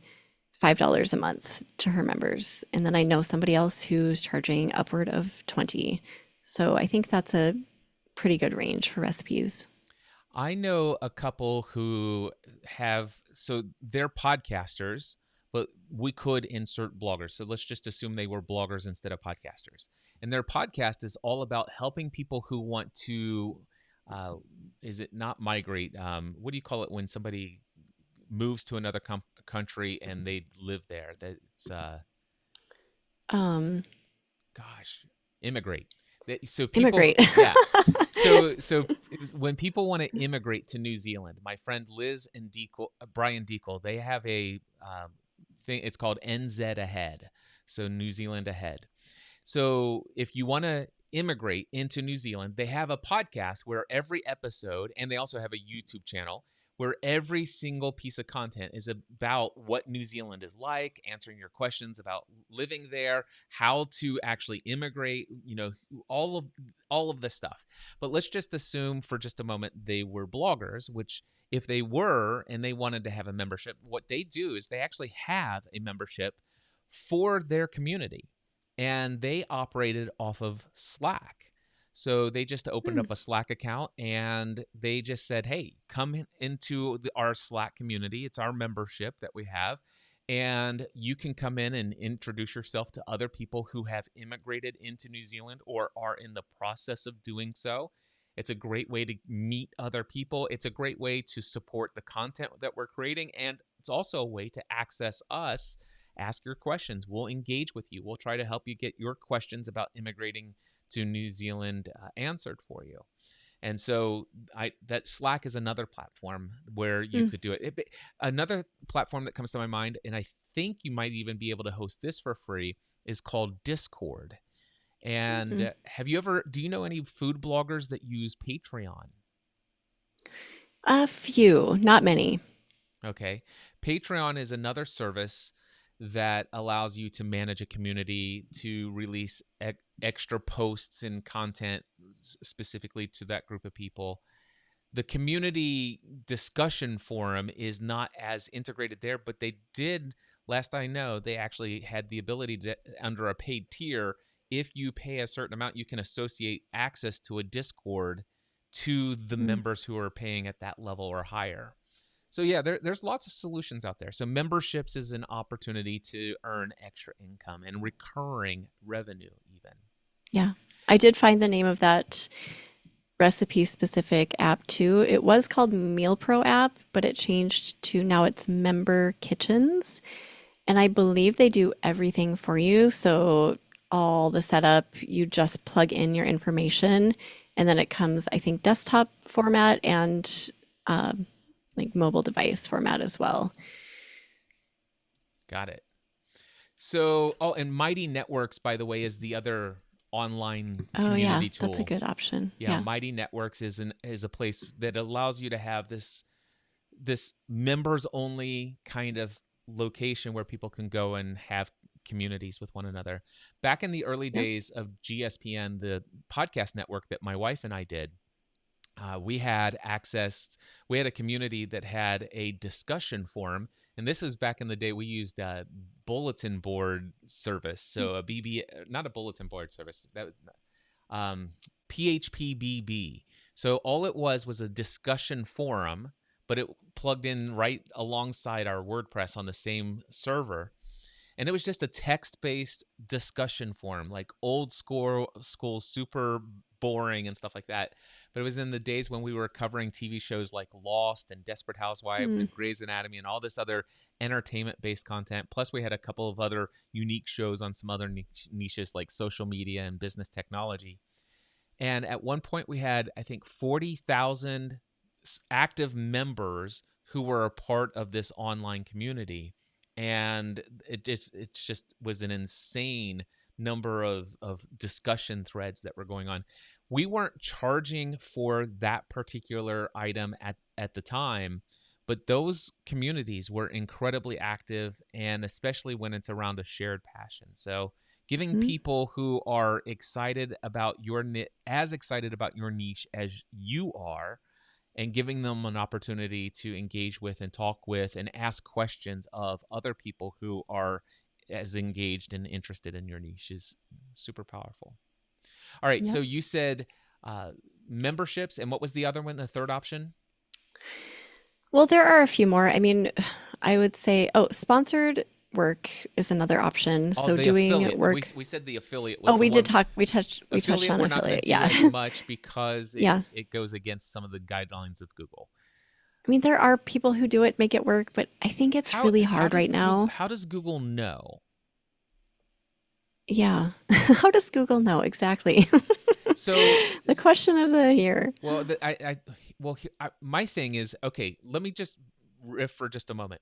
$5 a month to her members. And then I know somebody else who's charging upward of 20. So I think that's a pretty good range for recipes. I know a couple who have, so they're podcasters, but we could insert bloggers. So let's just assume they were bloggers instead of podcasters. And their podcast is all about helping people who want to, uh, is it not migrate? What do you call it when somebody moves to another country and they live there? That's, Um, gosh, immigrate. So people, Immigrate. yeah. So when people want to immigrate to New Zealand, my friend Liz and Brian Deacle, they have a thing. It's called NZ Ahead, so New Zealand Ahead. So if you want to immigrate into New Zealand, they have a podcast where every episode, and they also have a YouTube channel where every single piece of content is about what New Zealand is like, answering your questions about living there, how to actually immigrate, all of this stuff. But let's just assume for just a moment they were bloggers, which if they were and they wanted to have a membership, what they do is they actually have a membership for their community and they operated off of Slack. So they just opened Hmm. up a Slack account and they just said, "Hey, come into our Slack community. It's our membership that we have, And you can come in and introduce yourself to other people who have immigrated into New Zealand or are in the process of doing so. It's a great way to meet other people. It's a great way to support the content that we're creating. And it's also a way to access us. Ask your questions. We'll engage with you. We'll try to help you get your questions about immigrating to New Zealand answered for you. And so that Slack is another platform where you Mm, could do it. Another platform that comes to my mind, and I think you might even be able to host this for free, is called Discord. And mm. do you know any food bloggers that use Patreon? A few, not many. Okay. Patreon is another service that allows you to manage a community, to release extra posts and content specifically to that group of people. The community discussion forum is not as integrated there, but they did, last I know, they actually had the ability to, under a paid tier, if you pay a certain amount, you can associate access to a Discord to the Mm, members who are paying at that level or higher. So yeah, there's lots of solutions out there. So memberships is an opportunity to earn extra income and recurring revenue even. yeah. I did find the name of that recipe specific app too. It was called Meal Pro app, but it changed to now it's Member Kitchens. And I believe they do everything for you. So all the setup, you just plug in your information and then it comes, I think, desktop format and like mobile device format as well. Got it. So, oh, and Mighty Networks, by the way, is the other online Oh yeah, community that's a tool. good option. Yeah, Yeah. Mighty Networks is a place that allows you to have this members only kind of location where people can go and have communities with one another. Back in the early Yep. days of GSPN, the podcast network that my wife and I did, we had access. We had a community that had a discussion forum, and this was back in the day. We used a bulletin board service, so a BB, not a bulletin board service. That was PHPBB. So all it was a discussion forum, but it plugged in right alongside our WordPress on the same server, and it was just a text-based discussion forum, like old school, super boring and stuff like that. But it was in the days when we were covering TV shows like Lost and Desperate Housewives Mm, and Grey's Anatomy and all this other entertainment-based content. Plus, we had a couple of other unique shows on some other niches like social media and business technology. And at one point, we had, I think, 40,000 active members who were a part of this online community. And it just was an insane number of discussion threads that were going on. We weren't charging for that particular item at the time, but those communities were incredibly active, and especially when it's around a shared passion. So giving mm, people who are excited about as excited about your niche as you are, and giving them an opportunity to engage with and talk with and ask questions of other people who are as engaged and interested in your niche is super powerful. All right, so yep. you said uh, memberships, and what was the other one, the third option? Well, there are a few more. I mean, I would say, oh, sponsored work is another option. Oh, So the doing affiliate. We, work. we said the affiliate Oh, was the we did one. talk. We touched Affiliate on we're not going affiliate. to do Yeah. as much because it, Yeah. it goes against some of the guidelines of Google. I mean, there are people who do it, make it work, but I think it's How really how hard does right the Google now. how does Google know? Yeah. How does Google know exactly? So, The question of the year. well, my thing is, okay. Let me just riff for just a moment.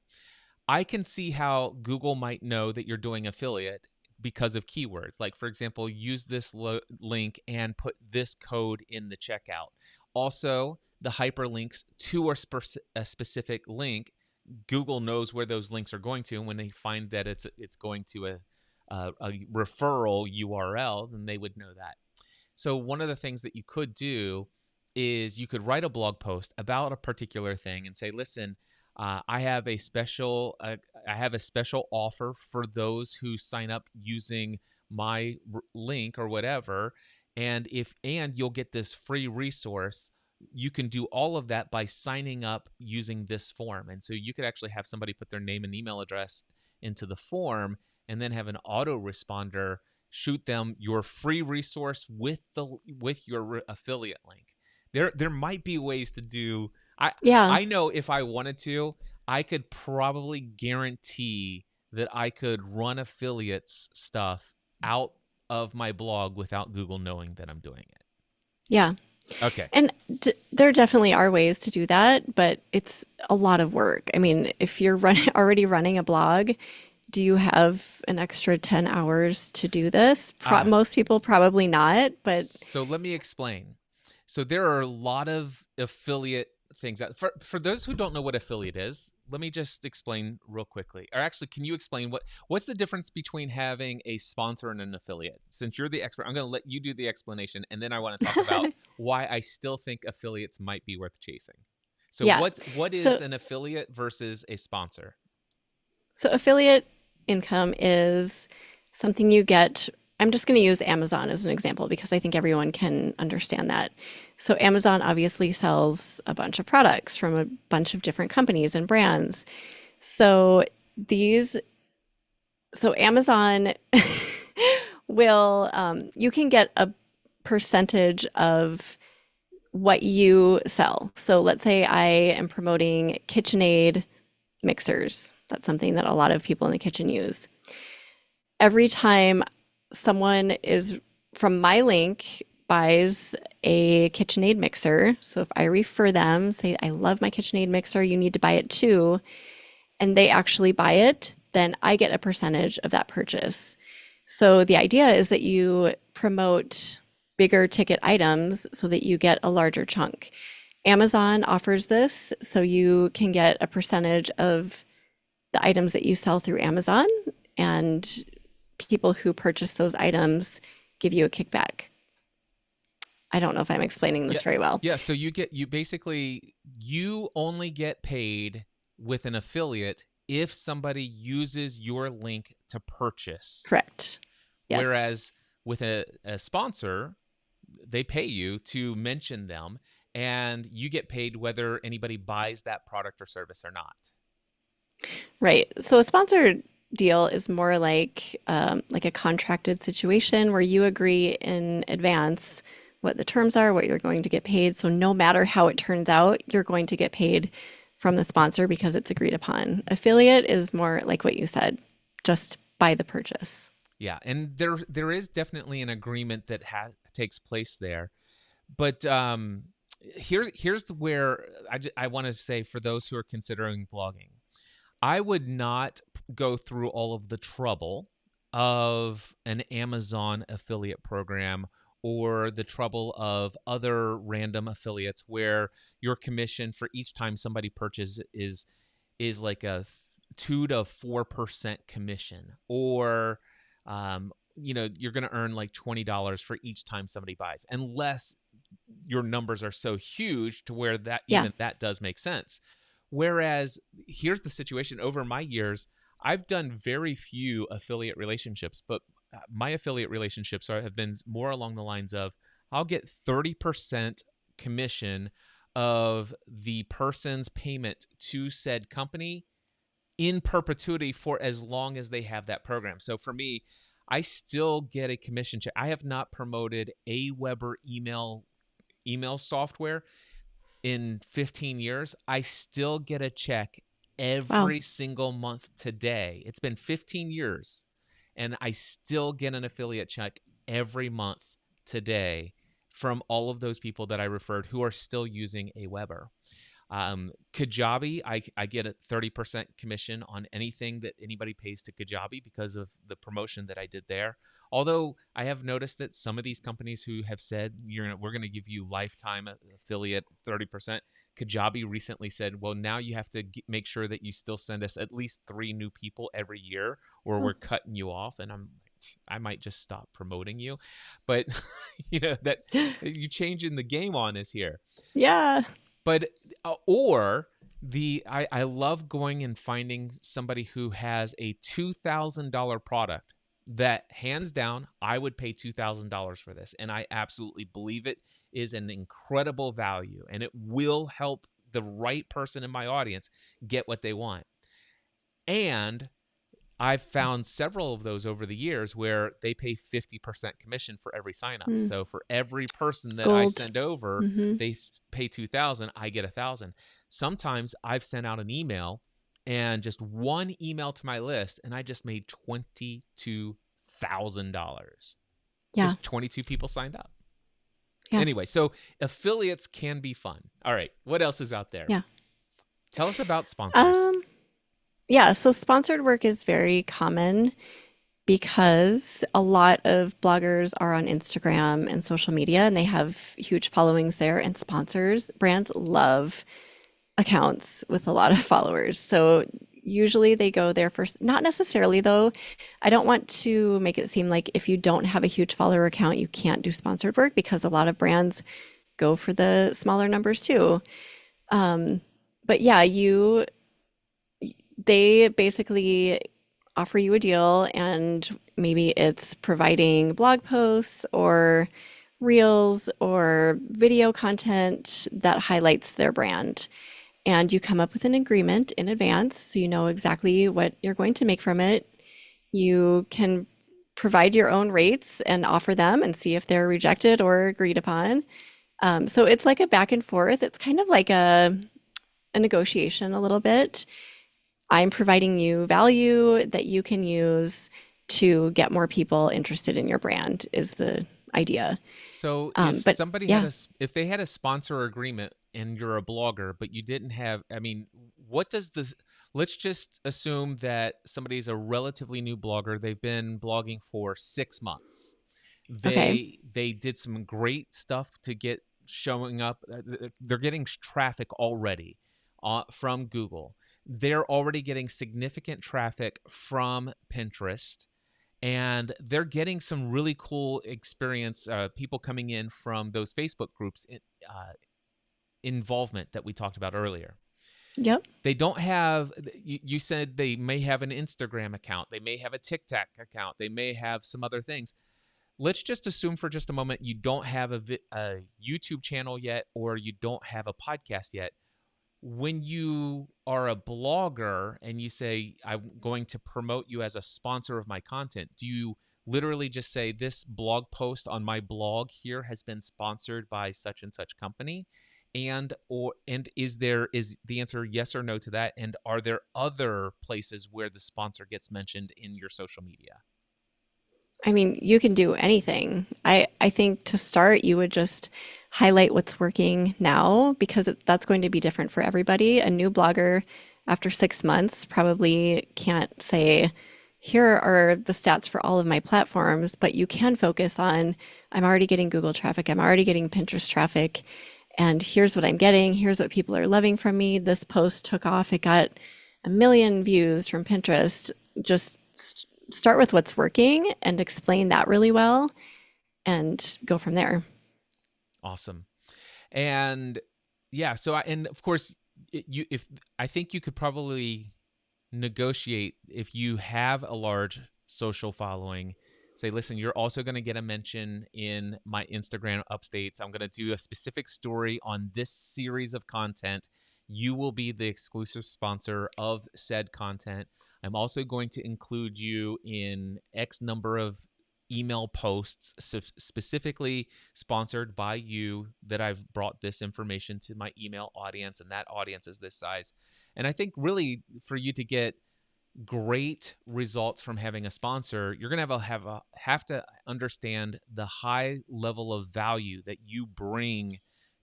I can see how Google might know that you're doing affiliate because of keywords. Like, for example, use this link and put this code in the checkout. Also, the hyperlinks to a specific link. Google knows where those links are going to, and when they find that it's going to a referral URL, then they would know that. So one of the things that you could do is you could write a blog post about a particular thing and say, "Listen, I have a special offer for those who sign up using my link or whatever, and you'll get this free resource. You can do all of that by signing up using this form." And so you could actually have somebody put their name and email address into the form, and then have an autoresponder shoot them your free resource with your affiliate link. There might be ways to do. I Yeah. I know if I wanted to, I could probably guarantee that I could run affiliates stuff out of my blog without Google knowing that I'm doing it. Yeah. Okay. And there definitely are ways to do that, but it's a lot of work. I mean, if you're already running a blog, do you have an extra 10 hours to do this? Ah, Most people probably not, but so let me explain. So there are a lot of affiliate things. For those who don't know what affiliate is, let me just explain real quickly. Or actually, can you explain what's the difference between having a sponsor and an affiliate? Since you're the expert, I'm going to let you do the explanation, and then I want to talk about why I still think affiliates might be worth chasing. So yeah. what is So an affiliate versus a sponsor? So affiliate income is something you get. I'm just going to use Amazon as an example because I think everyone can understand that. So Amazon obviously sells a bunch of products from a bunch of different companies and brands. So these, so Amazon will, you can get a percentage of what you sell. So let's say I am promoting KitchenAid mixers. That's something that a lot of people in the kitchen use. Every time someone is from my link buys a KitchenAid mixer, so if I refer them, say, I love my KitchenAid mixer, you need to buy it too, and they actually buy it, then I get a percentage of that purchase. So the idea is that you promote bigger ticket items so that you get a larger chunk. Amazon offers this so you can get a percentage of the items that you sell through Amazon, and people who purchase those items give you a kickback. I don't know if I'm explaining Yeah. this very well. Yeah, so you basically you only get paid with an affiliate if somebody uses your link to purchase. Correct. Yes. Whereas with a sponsor, they pay you to mention them and you get paid whether anybody buys that product or service or not. Right. So a sponsored deal is more like a contracted situation where you agree in advance what the terms are, what you're going to get paid. So no matter how it turns out, you're going to get paid from the sponsor because it's agreed upon. Affiliate is more like what you said, just by the purchase. Yeah, and there is definitely an agreement that takes place there. But here's where I want to say for those who are considering blogging, I would not go through all of the trouble of an Amazon affiliate program or the trouble of other random affiliates where your commission for each time somebody purchases is like a 2 to 4% commission, or you're going to earn like $20 for each time somebody buys, unless your numbers are so huge to where that Yeah. even that does make sense. Whereas here's the situation: over my years, I've done very few affiliate relationships, but my affiliate relationships have been more along the lines of I'll get 30% commission of the person's payment to said company in perpetuity for as long as they have that program. So for me, I still get a commission check. I have not promoted Aweber email software in 15 years. I still get a check Wow. every single month today. It's been 15 years and I still get an affiliate check every month today from all of those people that I referred who are still using Aweber. Kajabi, I get a 30% commission on anything that anybody pays to Kajabi because of the promotion that I did there. Although I have noticed that some of these companies who have said we're going to give you lifetime affiliate 30%, Kajabi recently said, well, now you have to make sure that you still send us at least 3 new people every year or Oh, we're cutting you off. And I might just stop promoting you. But that you changing the game on us here. yeah. But or I love going and finding somebody who has a $2,000 product that hands down I would pay $2,000 for this, and I absolutely believe it is an incredible value and it will help the right person in my audience get what they want. And I've found several of those over the years where they pay 50% commission for every sign up. Mm, So for every person that I gold. send over, Hmm. they pay 2,000, I get 1,000. Sometimes I've sent out an email and just one email to my list and I just made $22,000 Yeah. because 22 people signed up. Yeah. Anyway, so affiliates can be fun. All right, what else is out there? Yeah. Tell us about sponsors. Um, yeah. So sponsored work is very common because a lot of bloggers are on Instagram and social media and they have huge followings there and sponsors. Brands love accounts with a lot of followers. So usually they go there first. Not necessarily though. I don't want to make it seem like if you don't have a huge follower account, you can't do sponsored work because a lot of brands go for the smaller numbers too. But yeah, they basically offer you a deal and maybe it's providing blog posts or reels or video content that highlights their brand. And you come up with an agreement in advance so you know exactly what you're going to make from it. You can provide your own rates and offer them and see if they're rejected or agreed upon. So it's like a back and forth. It's kind of like a negotiation a little bit. I'm providing you value that you can use to get more people interested in your brand is the idea. So if But somebody had yeah, a if they had a sponsor agreement and you're a blogger but you didn't have, I mean, what does this, let's just assume that somebody's a relatively new blogger. They've been blogging for 6 months. okay, They did some great stuff to get showing up. They're getting traffic already from Google. They're already getting significant traffic from Pinterest and they're getting some really cool experience, people coming in from those Facebook groups, involvement that we talked about earlier. yep, They don't have, you said they may have an Instagram account, they may have a TikTok account, they may have some other things. Let's just assume for just a moment you don't have a YouTube channel yet or you don't have a podcast yet. When you are a blogger and you say, I'm going to promote you as a sponsor of my content, do you literally just say, this blog post on my blog here has been sponsored by such and such company? And is the answer yes or no to that? And are there other places where the sponsor gets mentioned in your social media? I mean, you can do anything. I think to start, you would just highlight what's working now because that's going to be different for everybody. A new blogger after 6 months probably can't say, here are the stats for all of my platforms, but you can focus on, I'm already getting Google traffic, I'm already getting Pinterest traffic, and here's what I'm getting, here's what people are loving from me. This post took off, it got 1 million views from Pinterest. Just start with what's working and explain that really well and go from there. Awesome. And yeah, and of course, you if I think you could probably negotiate if you have a large social following. Say, listen, you're also going to get a mention in my Instagram updates. I'm going to do a specific story on this series of content. You will be the exclusive sponsor of said content. I'm also going to include you in X number of email posts specifically sponsored by you that I've brought this information to my email audience, and that audience is this size. And I think really for you to get great results from having a sponsor, you're going to have to understand the high level of value that you bring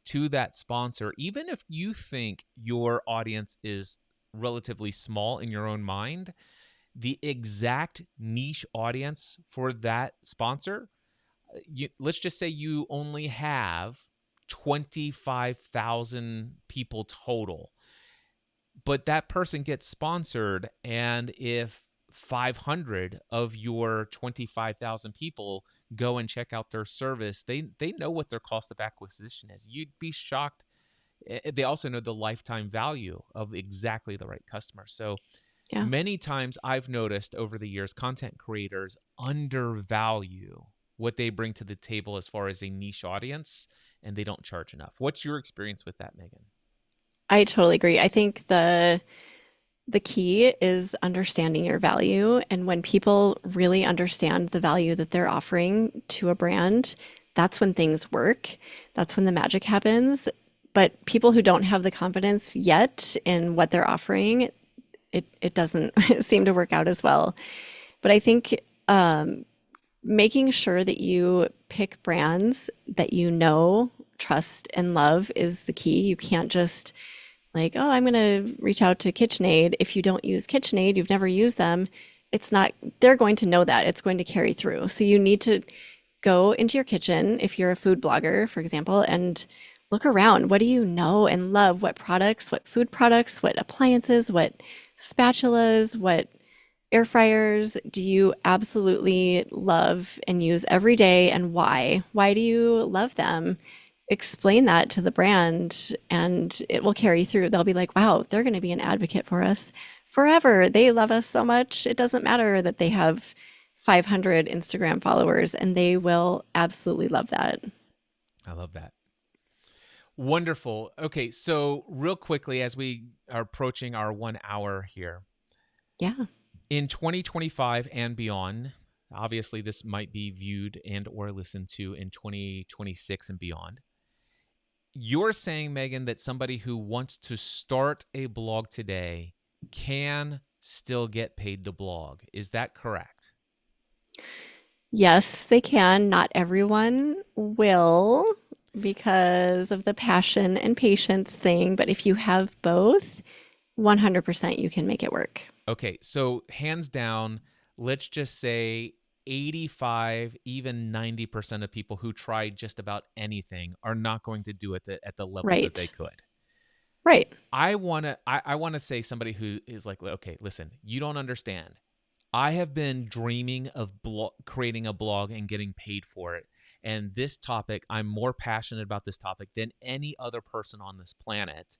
to that sponsor, even if you think your audience is relatively small in your own mind. The exact niche audience for that sponsor, let's just say you only have 25,000 people total, but that person gets sponsored, and if 500 of your 25,000 people go and check out their service, they know what their cost of acquisition is. You'd be shocked. They also know the lifetime value of exactly the right customer. So Yeah. many times I've noticed over the years, content creators undervalue what they bring to the table as far as a niche audience, and they don't charge enough. What's your experience with that, Megan? I totally agree. I think The key is understanding your value. And when people really understand the value that they're offering to a brand, that's when things work. That's when the magic happens. But people who don't have the confidence yet in what they're offering, it doesn't seem to work out as well. But I think making sure that you pick brands that you know, trust, and love is the key. You can't just like, oh, I'm going to reach out to KitchenAid. If you don't use KitchenAid, you've never used them, it's not, they're going to know that. It's going to carry through. So you need to go into your kitchen, if you're a food blogger, for example, and look around. What do you know and love? What products, what food products, what appliances, what spatulas, what air fryers do you absolutely love and use every day, and why? Why do you love them? Explain that to the brand and it will carry through. They'll be like, wow, they're going to be an advocate for us forever. They love us so much. It doesn't matter that they have 500 Instagram followers, and they will absolutely love that. I love that. Wonderful. Okay, so real quickly, as we are approaching our 1 hour here, Yeah. in 2025 and beyond, obviously this might be viewed and or listened to in 2026 and beyond. You're saying, Megan, that somebody who wants to start a blog today can still get paid to blog. Is that correct? Yes, they can. Not everyone will because of the passion and patience thing, but if you have both, 100% you can make it work. Okay, so hands down, let's just say 85, even 90% of people who try just about anything are not going to do it at the level that they Right. could. Right. I want to say somebody who is like, okay, listen, you don't understand. I have been dreaming of creating a blog and getting paid for it. And this topic, I'm more passionate about this topic than any other person on this planet.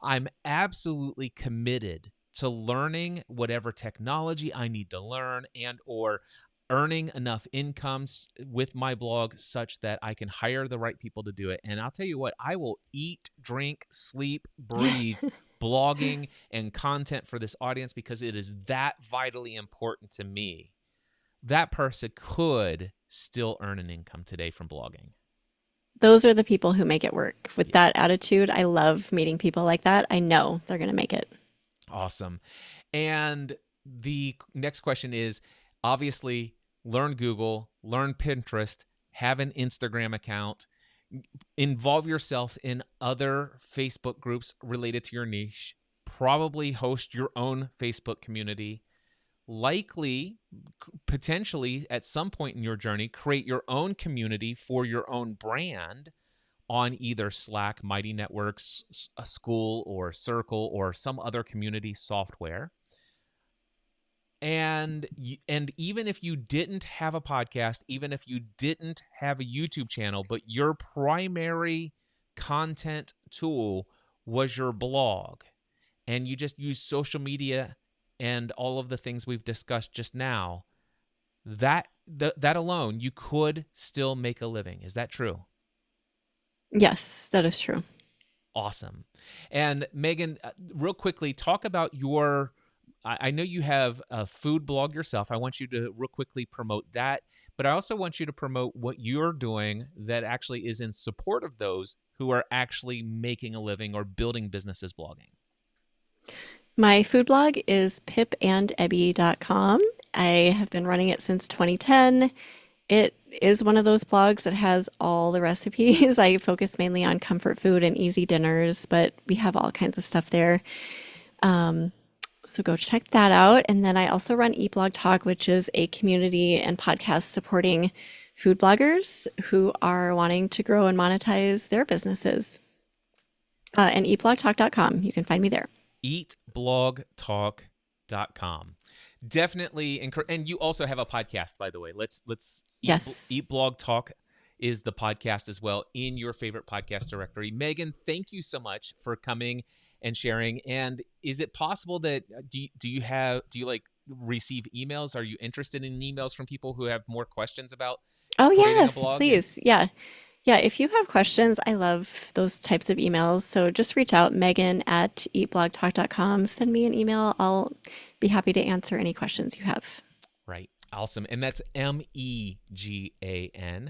I'm absolutely committed to learning whatever technology I need to learn and or earning enough incomes with my blog such that I can hire the right people to do it. And I'll tell you what, I will eat, drink, sleep, breathe blogging and content for this audience because it is that vitally important to me. That person could still earn an income today from blogging. Those are the people who make it work. With Yeah. that attitude, I love meeting people like that. I know they're going to make it. Awesome. And the next question is obviously learn Google, learn Pinterest, have an Instagram account, involve yourself in other Facebook groups related to your niche, probably host your own Facebook community, likely, potentially at some point in your journey, create your own community for your own brand on either Slack, Mighty Networks, a School, or Circle, or some other community software. And even if you didn't have a podcast, even if you didn't have a YouTube channel, but your primary content tool was your blog, and you just use social media and all of the things we've discussed just now, that alone, you could still make a living. Is that true? Yes, that is true. Awesome. And Megan, real quickly, talk about your. I know you have a food blog yourself. I want you to real quickly promote that, but I also want you to promote what you're doing that actually is in support of those who are actually making a living or building businesses blogging. My food blog is pipandebby.com. I have been running it since 2010. It is one of those blogs that has all the recipes. I focus mainly on comfort food and easy dinners, but we have all kinds of stuff there. So go check that out. And then I also run Eat Blog Talk, which is a community and podcast supporting food bloggers who are wanting to grow and monetize their businesses. And eatblogtalk.com. You can find me there. Eatblogtalk.com. Definitely and you also have a podcast, by the way. Let's Yes. Eat Blog Talk is the podcast as well in your favorite podcast directory. Megan, thank you so much for coming and sharing. And is it possible that do you like receive emails? Are you interested in emails from people who have more questions about Oh, creating a yes, blog? And please. Yeah. Yeah, if you have questions, I love those types of emails. So just reach out, Megan at eatblogtalk.com. Send me an email. I'll be happy to answer any questions you have. Right. Awesome. And that's Megan,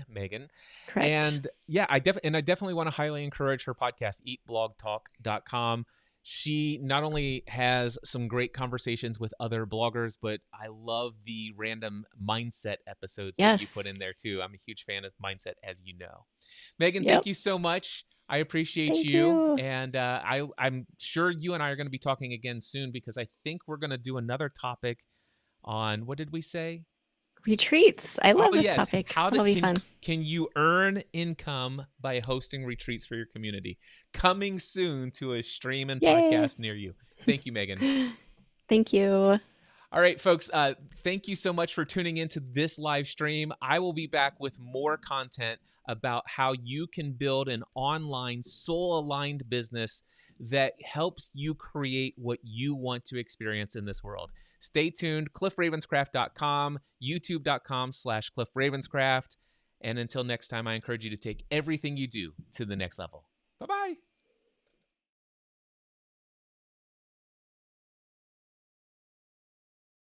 Megan. Correct. And yeah, I definitely want to highly encourage her podcast, eatblogtalk.com. She not only has some great conversations with other bloggers, but I love the random mindset episodes that you put Yes. in there too. I'm a huge fan of mindset, as you know. Megan, thank Yep. you so much. I appreciate Thank you. you. And I'm sure you and I are going to be talking again soon because I think we're going to do another topic on what did we say? Retreats. I Oh love this yes, topic. That'll be fun. can you earn income by hosting retreats for your community? Coming soon to a stream and Yay. podcast near you. Thank you, Megan. Thank you. All right, folks. Thank you so much for tuning into this live stream. I will be back with more content about how you can build an online soul aligned business that helps you create what you want to experience in this world. Stay tuned. CliffRavenscraft.com, YouTube.com/CliffRavenscraft. And until next time, I encourage you to take everything you do to the next level. Bye bye.